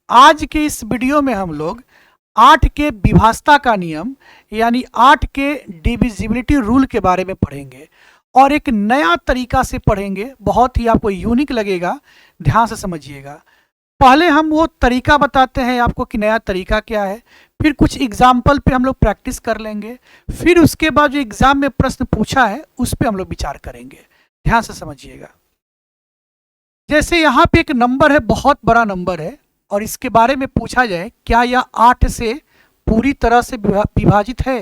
आज के इस वीडियो में हम लोग 8 के विभाज्यता का नियम यानी 8 के डिविजिबिलिटी रूल के बारे में पढ़ेंगे और एक नया तरीका से पढ़ेंगे। बहुत ही आपको यूनिक लगेगा, ध्यान से समझिएगा। पहले हम वो तरीका बताते हैं आपको कि नया तरीका क्या है, फिर कुछ एग्जाम्पल पे हम लोग प्रैक्टिस कर लेंगे, फिर उसके बाद जो एग्जाम में प्रश्न पूछा है उस पर हम लोग विचार करेंगे। ध्यान से समझिएगा। जैसे यहाँ पे एक नंबर है, बहुत बड़ा नंबर है और इसके बारे में पूछा जाए क्या यह 8 से पूरी तरह से विभाजित है,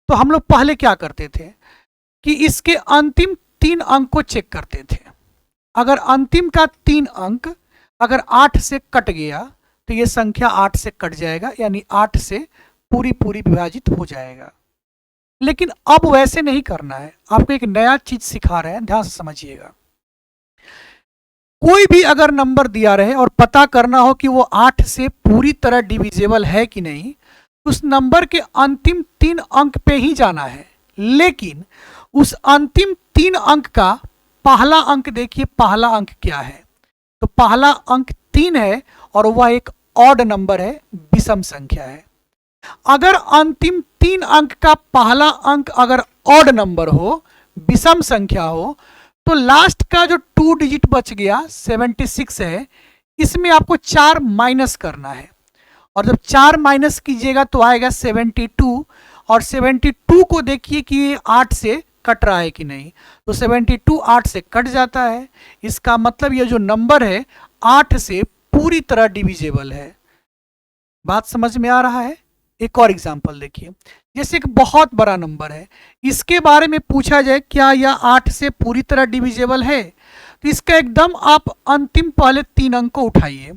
तो हम लोग पहले क्या करते थे कि इसके अंतिम 3 अंक को चेक करते थे। अगर अंतिम का 3 अंक अगर 8 से कट गया तो ये संख्या 8 से कट जाएगा, यानी 8 से पूरी विभाजित हो जाएगा। लेकिन अब वैसे नहीं करना है, आपको एक नया चीज सिखा रहे हैं, ध्यान से समझिएगा। कोई भी अगर नंबर दिया रहे और पता करना हो कि वो 8 से पूरी तरह डिविजिबल है कि नहीं, उस नंबर के अंतिम 3 अंक पे ही जाना है। लेकिन उस अंतिम 3 अंक का पहला अंक देखिए, पहला अंक क्या है, तो पहला अंक 3 है और वह एक ऑड नंबर है, विषम संख्या है। अगर अंतिम 3 अंक का पहला अंक अगर ऑड नंबर हो, विषम संख्या हो, तो लास्ट का जो 2 डिजिट बच गया 76 है, इसमें आपको 4 माइनस करना है और जब 4 माइनस कीजिएगा तो आएगा 72 और 72 को देखिए कि ये 8 से कट रहा है कि नहीं, तो 72 8 से कट जाता है। इसका मतलब ये जो नंबर है 8 से पूरी तरह डिविजिबल है। बात समझ में आ रहा है? एक और एग्जांपल देखिए। जैसे एक बहुत बड़ा नंबर है, इसके बारे में पूछा जाए क्या यह 8 से पूरी तरह डिविजिबल है, तो इसका एकदम आप अंतिम पहले 3 अंक को उठाइए।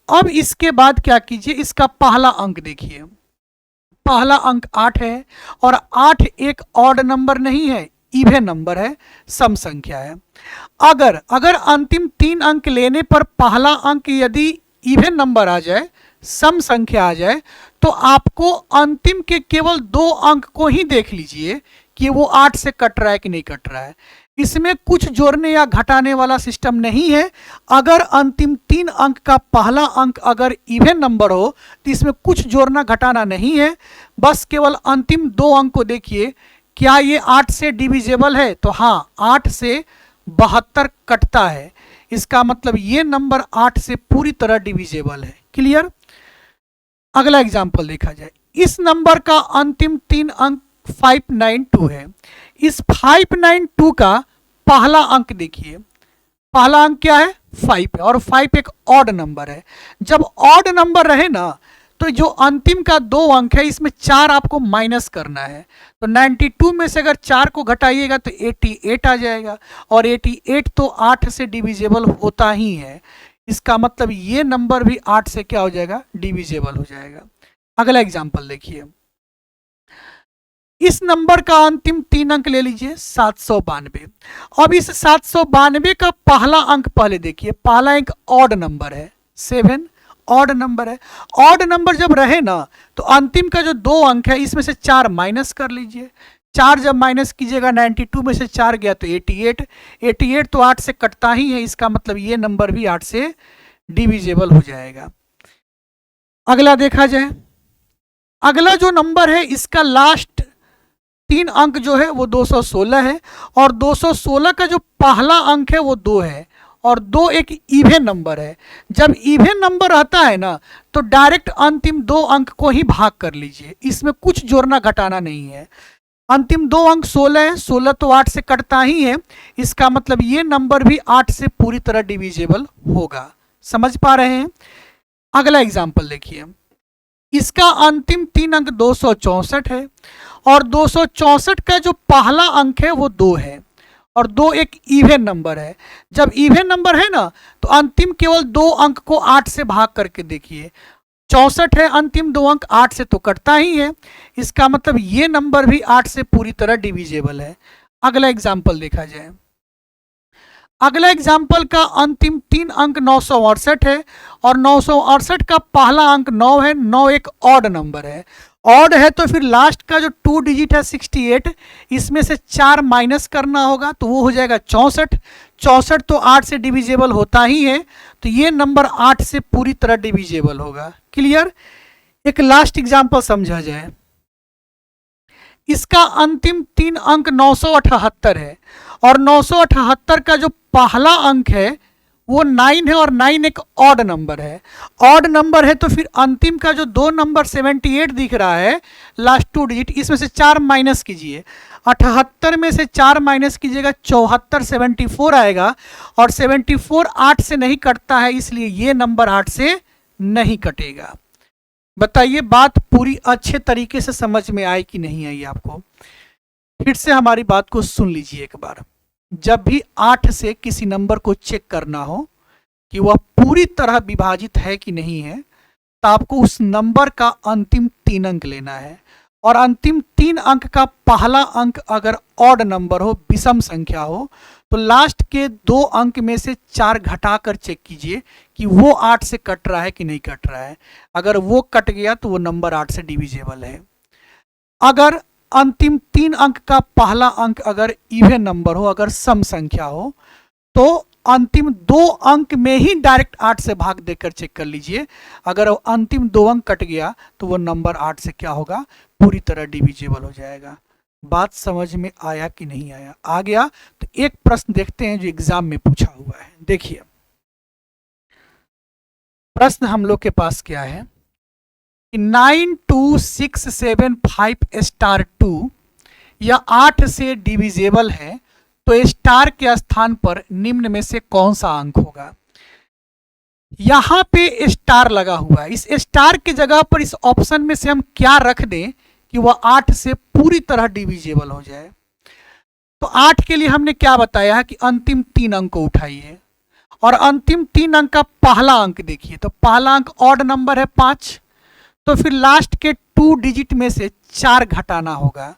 अब इसके बाद क्या कीजिए, इसका पहला अंक देखिए, पहला अंक 8 है और 8 एक ऑड नंबर नहीं है, इवन नंबर है, सम संख्या है। अगर अंतिम 3 अंक लेने पर पहला अंक यदि इवन नंबर आ जाए, सम संख्या आ जाए, तो आपको अंतिम के केवल 2 अंक को ही देख लीजिए कि वो 8 से कट रहा है कि नहीं कट रहा है। इसमें कुछ जोड़ने या घटाने वाला सिस्टम नहीं है। अगर अंतिम 3 अंक का पहला अंक अगर इवन नंबर हो तो इसमें कुछ जोड़ना घटाना नहीं है, बस केवल अंतिम 2 अंक को देखिए, क्या ये 8 से डिविजिबल है, तो हाँ 8 से 72 कटता है। इसका मतलब ये नंबर 8 से पूरी तरह डिविजिबल है। क्लियर? अगला एग्जाम्पल देखा जाए। इस नंबर का अंतिम 3 अंक 592 है। इस 592 का पहला अंक देखिए, पहला अंक क्या है, 5 है और 5 एक ऑड नंबर है। जब ऑड नंबर रहे ना, तो जो अंतिम का 2 अंक है इसमें 4 आपको माइनस करना है। तो 92 में से अगर 4 को घटाइएगा तो 88 आ जाएगा और 88 तो 8 से डिविजिबल होता ही है। इसका मतलब ये नंबर भी 8 से क्या हो जाएगा, डिविजिबल हो जाएगा। अगला एग्जांपल देखिए। इस नंबर का अंतिम 3 अंक ले लीजिए 792। अब इस 792 का पहला अंक पहले देखिए, पहला एक ऑड नंबर है, 7 ऑड नंबर है। ऑड नंबर जब रहे ना, तो अंतिम का जो 2 अंक है इसमें से 4 माइनस कर लीजिए। 4 जब माइनस कीजिएगा, 92 में से 4 गया तो 88 तो 8 से कटता ही है। इसका मतलब ये नंबर भी 8 से डिविजिबल हो जाएगा। अगला देखा जाए। अगला जो नंबर है इसका लास्ट 3 अंक जो है वो 216 है और 216 का जो पहला अंक है वो 2 है और 2 एक इवन नंबर है। जब इवन नंबर रहता है ना, तो डायरेक्ट अंतिम 2 अंक को ही भाग कर लीजिए, इसमें कुछ जोड़ना घटाना नहीं है। अंतिम 2 अंक 16 है, 16 तो 8 से कटता ही है। इसका मतलब ये नंबर भी 8 से पूरी तरह डिविजिबल होगा। समझ पा रहे हैं? अगला एग्जाम्पल देखिए। इसका अंतिम 3 अंक 264 है और 264 का जो पहला अंक है वो 2 है और 2 एक इवन नंबर है। जब इवन नंबर है ना, तो अंतिम केवल 2 अंक को 8 से भाग करके देखिए। 64 है, अंतिम 2 अंक 8 से तो कटता ही है। इसका मतलब ये नंबर भी 8 से पूरी तरह डिविजिबल है। अगला एग्जाम्पल देखा जाए। अगला एग्जाम्पल का अंतिम 3 अंक 968 है और 968 का पहला अंक 9 है। 9 एक ऑड नंबर है, ऑड है तो फिर लास्ट का जो 2 डिजिट है 68, इसमें से 4 माइनस करना होगा तो वो हो जाएगा 64। 64 तो 8 से डिविजेबल होता ही है, तो ये नंबर 8 से पूरी तरह डिविजेबल होगा। क्लियर? एक लास्ट एग्जांपल समझा जाए। इसका अंतिम 3 अंक 978 है और 978 का जो पहला अंक है वो 9 है और 9 एक ऑड नंबर है। ऑड नंबर है तो फिर अंतिम का जो 2 नंबर 78 दिख रहा है लास्ट 2 डिजिट, इसमें से 4 माइनस कीजिए। 78 में से 4 माइनस कीजिएगा 74, 74 आएगा और 74 8 से नहीं कटता है, इसलिए ये नंबर 8 से नहीं कटेगा। बताइए बात पूरी अच्छे तरीके से समझ में आई कि नहीं आई आपको? फिर से हमारी बात को सुन लीजिए एक बार। जब भी 8 से किसी नंबर को चेक करना हो कि वह पूरी तरह विभाजित है कि नहीं है, तो आपको उस नंबर का अंतिम 3 अंक लेना है और अंतिम 3 अंक का पहला अंक अगर ऑड नंबर हो, विषम संख्या हो, तो लास्ट के 2 अंक में से 4 घटाकर चेक कीजिए कि वो 8 से कट रहा है कि नहीं कट रहा है। अगर वो कट गया तो वो नंबर 8 से डिविजेबल है। अगर अंतिम 3 अंक का पहला अंक अगर इवन नंबर हो, अगर सम संख्या हो, तो अंतिम 2 अंक में ही डायरेक्ट 8 से भाग देकर चेक कर लीजिए। अगर अंतिम 2 अंक कट गया तो वो नंबर 8 से क्या होगा? पूरी तरह डिविजेबल हो जाएगा। बात समझ में आया कि नहीं आया? आ गया? तो एक प्रश्न देखते हैं जो एग्जाम में पूछा हुआ है। देखिए प्रश्न हम लोग के पास क्या है कि 92675*2 या 8 से डिविजेबल है, तो स्टार के स्थान पर निम्न में से कौन सा अंक होगा? यहां पे स्टार लगा हुआ है। इस स्टार की जगह पर इस ऑप्शन में से हम क्या रख दें कि वह 8 से पूरी तरह डिविजेबल हो जाए? तो 8 के लिए हमने क्या बताया है कि अंतिम 3 अंक को उठाइए और अंतिम 3 अंक का पहला अंक देखिए। तो पहला अंक ऑड नंबर है 5, तो फिर लास्ट के 2 डिजिट में से 4 घटाना होगा।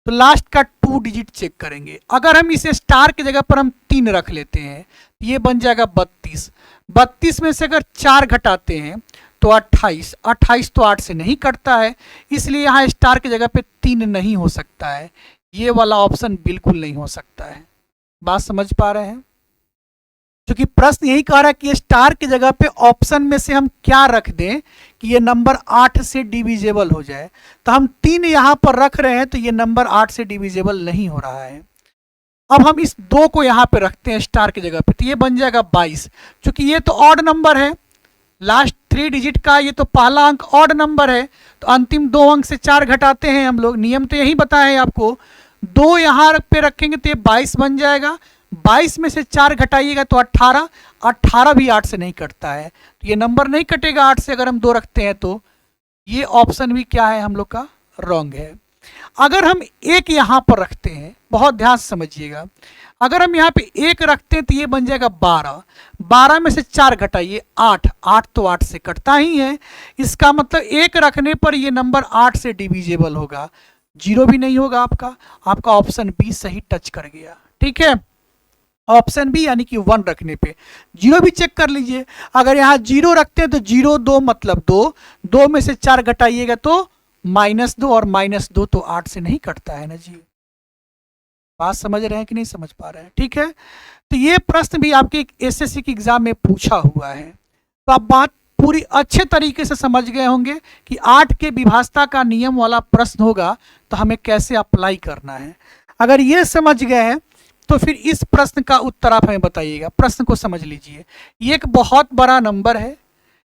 तो लास्ट का 2 डिजिट चेक करेंगे। अगर हम इसे स्टार की जगह पर हम 3 रख लेते हैं, ये बन जाएगा 32। 32 में से अगर 4 घटाते हैं तो 28। 28 तो 8 से नहीं कटता है, इसलिए यहाँ स्टार की जगह पे 3 नहीं हो सकता है। ये वाला ऑप्शन बिल्कुल नहीं हो सकता है। बात समझ पा रहे हैं? क्योंकि प्रश्न यही कह रहा है कि स्टार की जगह पे ऑप्शन में से हम क्या रख दें कि ये नंबर 8 से डिविजेबल हो जाए। तो हम 3 यहाँ पर रख रहे हैं, तो ये नंबर 8 से डिविजेबल नहीं हो रहा है। अब हम इस 2 को यहाँ पे रखते हैं स्टार की जगह पे, तो ये बन जाएगा 22। क्योंकि ये तो ऑड नंबर है, लास्ट 3 डिजिट का ये तो पहला अंक ऑड नंबर है, तो अंतिम 2 अंक से 4 घटाते हैं हम लोग। नियम तो यही बताया है आपको। 2 यहाँ पे रखेंगे तो ये 22 बन जाएगा। 22 में से 4 घटाइएगा तो 18। 18 भी 8 से नहीं कटता है, तो ये नंबर नहीं कटेगा 8 से अगर हम 2 रखते हैं। तो ये ऑप्शन भी क्या है हम लोग का? रॉन्ग है। अगर हम 1 यहाँ पर रखते हैं, बहुत ध्यान से समझिएगा, अगर हम यहाँ पे 1 रखते हैं तो ये बन जाएगा 12। 12 में से 4 घटाइए 8। 8 तो 8 से कटता ही है, इसका मतलब 1 रखने पर ये नंबर 8 से डिविजेबल होगा। 0 भी नहीं होगा आपका ऑप्शन बी सही टच कर गया। ठीक है, ऑप्शन बी यानी कि 1 रखने पे 0 भी चेक कर लीजिए। अगर यहाँ 0 रखते हैं तो 0 2 मतलब 2। 2 में से 4 घटाइएगा तो -2 और -2 तो 8 से नहीं कटता है ना जी। बात समझ रहे हैं कि नहीं समझ पा रहे हैं? ठीक है, तो ये प्रश्न भी आपके एसएससी के एग्जाम में पूछा हुआ है। तो आप बात पूरी अच्छे तरीके से समझ गए होंगे कि 8 के विभाजता का नियम वाला प्रश्न होगा तो हमें कैसे अप्लाई करना है। अगर ये समझ गए हैं तो फिर इस प्रश्न का उत्तर आप हमें बताइएगा। प्रश्न को समझ लीजिए, ये एक बहुत बड़ा नंबर है।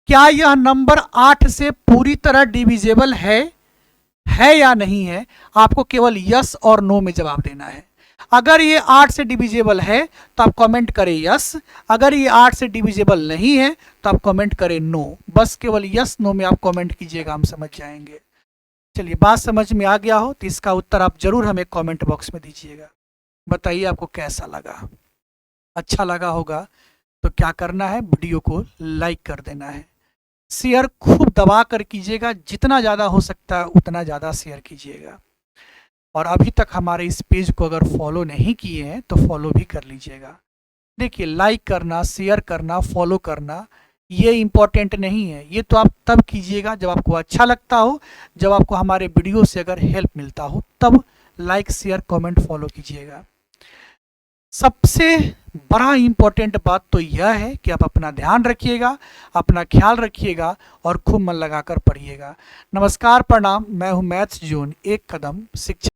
क्या यह नंबर 8 से पूरी तरह डिविजेबल है या नहीं है? आपको केवल यस और नो में जवाब देना है। अगर ये 8 से डिविजेबल है तो आप कमेंट करें यस, अगर ये 8 से डिविजेबल नहीं है तो आप कमेंट करें नो। बस केवल यस नो में आप कमेंट कीजिएगा, हम समझ जाएंगे। चलिए, बात समझ में आ गया हो तो इसका उत्तर आप जरूर हमें कमेंट बॉक्स में दीजिएगा। बताइए आपको कैसा लगा। अच्छा लगा होगा तो क्या करना है, वीडियो को लाइक कर देना है, शेयर खूब दबा कर कीजिएगा, जितना ज़्यादा हो सकता है उतना ज़्यादा शेयर कीजिएगा। और अभी तक हमारे इस पेज को अगर फॉलो नहीं किए हैं तो फॉलो भी कर लीजिएगा। देखिए, लाइक करना, शेयर करना, फॉलो करना ये इम्पोर्टेंट नहीं है, ये तो आप तब कीजिएगा जब आपको अच्छा लगता हो, जब आपको हमारे वीडियो से अगर हेल्प मिलता हो, तब लाइक शेयर कमेंट फॉलो कीजिएगा। सबसे बड़ा इम्पोर्टेंट बात तो यह है कि आप अपना ध्यान रखिएगा, अपना ख्याल रखिएगा और खूब मन लगाकर पढ़िएगा। नमस्कार, प्रणाम। मैं हूं मैथ्स जोन, एक कदम शिक्षा।